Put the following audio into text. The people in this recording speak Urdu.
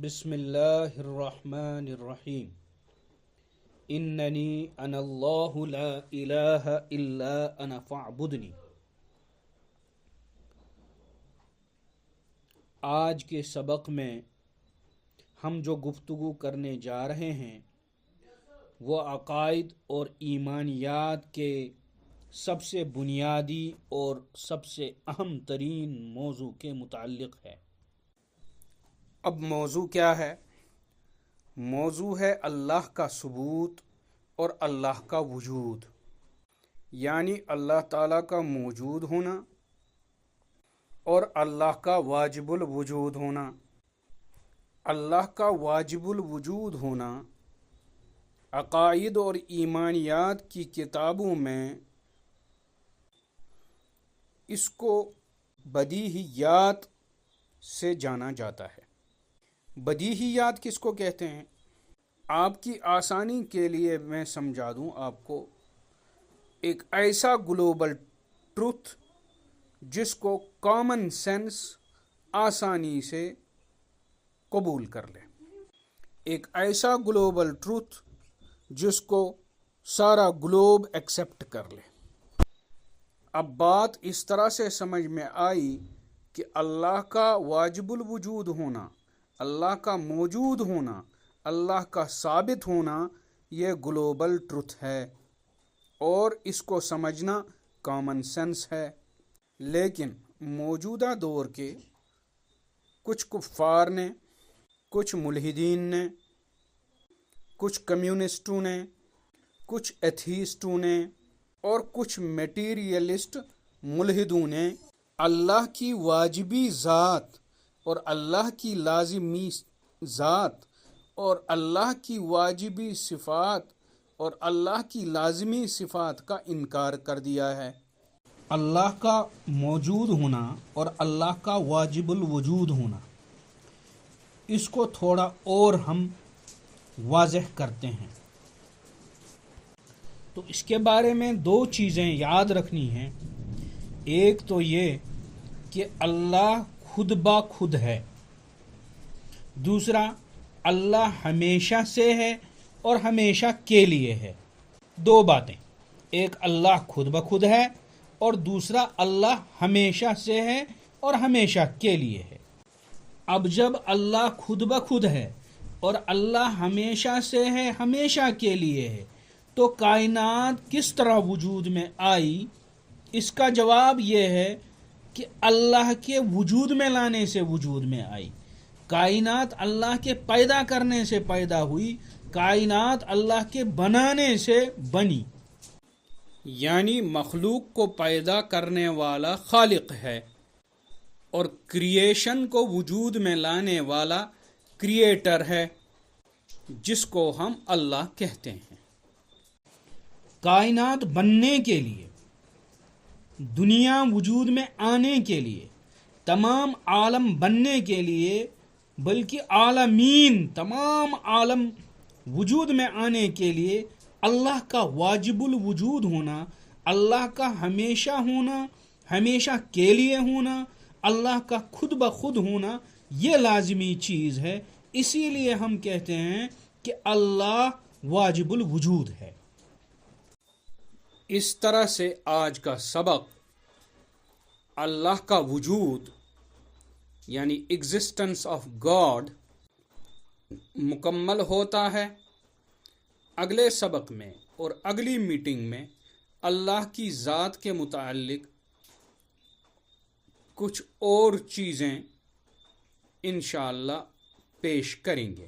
بسم اللہ الرحمن الرحیم اننی انا اللہ لا الہ الا انا فاعبدنی۔ آج کے سبق میں ہم جو گفتگو کرنے جا رہے ہیں وہ عقائد اور ایمانیات کے سب سے بنیادی اور سب سے اہم ترین موضوع کے متعلق ہے۔ اب موضوع کیا ہے؟ موضوع ہے اللہ کا ثبوت اور اللہ کا وجود، یعنی اللہ تعالیٰ کا موجود ہونا اور اللہ کا واجب الوجود ہونا۔ اللہ کا واجب الوجود ہونا عقائد اور ایمانیات کی کتابوں میں اس کو بدیہیات سے جانا جاتا ہے۔ بدیہیات کس کو کہتے ہیں؟ آپ کی آسانی کے لیے میں سمجھا دوں آپ کو، ایک ایسا گلوبل ٹروتھ جس کو کامن سینس آسانی سے قبول کر لے، ایک ایسا گلوبل ٹروتھ جس کو سارا گلوب ایکسیپٹ کر لے۔ اب بات اس طرح سے سمجھ میں آئی کہ اللہ کا واجب الوجود ہونا، اللہ کا موجود ہونا، اللہ کا ثابت ہونا یہ گلوبل ٹروتھ ہے اور اس کو سمجھنا کامن سینس ہے۔ لیکن موجودہ دور کے کچھ کفار نے، کچھ ملحدین نے، کچھ کمیونسٹوں نے، کچھ ایتھیسٹوں نے اور کچھ میٹیریلسٹ ملحدوں نے اللہ کی واجبی ذات اور اللہ کی لازمی ذات اور اللہ کی واجبی صفات اور اللہ کی لازمی صفات کا انکار کر دیا ہے۔ اللہ کا موجود ہونا اور اللہ کا واجب الوجود ہونا، اس کو تھوڑا اور ہم واضح کرتے ہیں۔ تو اس کے بارے میں دو چیزیں یاد رکھنی ہیں۔ ایک تو یہ کہ اللہ خود با خود ہے، دوسرا اللہ ہمیشہ سے ہے اور ہمیشہ کے لیے ہے۔ دو باتیں، ایک اللہ خود بخود ہے اور دوسرا اللہ ہمیشہ سے ہے اور ہمیشہ کے لیے ہے۔ اب جب اللہ خود بخود ہے اور اللہ ہمیشہ سے ہے، ہمیشہ کے لیے ہے، تو کائنات کس طرح وجود میں آئی؟ اس کا جواب یہ ہے کہ اللہ کے وجود میں لانے سے وجود میں آئی۔ کائنات اللہ کے پیدا کرنے سے پیدا ہوئی، کائنات اللہ کے بنانے سے بنی، یعنی مخلوق کو پیدا کرنے والا خالق ہے اور کریشن کو وجود میں لانے والا کریٹر ہے، جس کو ہم اللہ کہتے ہیں۔ کائنات بننے کے لیے، دنیا وجود میں آنے کے لیے، تمام عالم بننے کے لیے، بلکہ عالمین تمام عالم وجود میں آنے کے لیے اللہ کا واجب الوجود ہونا، اللہ کا ہمیشہ ہونا، ہمیشہ کے لیے ہونا، اللہ کا خود بخود ہونا یہ لازمی چیز ہے۔ اسی لیے ہم کہتے ہیں کہ اللہ واجب الوجود ہے۔ اس طرح سے آج کا سبق اللہ کا وجود یعنی ایگزسٹنس آف گاڈ مکمل ہوتا ہے۔ اگلے سبق میں اور اگلی میٹنگ میں اللہ کی ذات کے متعلق کچھ اور چیزیں انشاءاللہ پیش کریں گے۔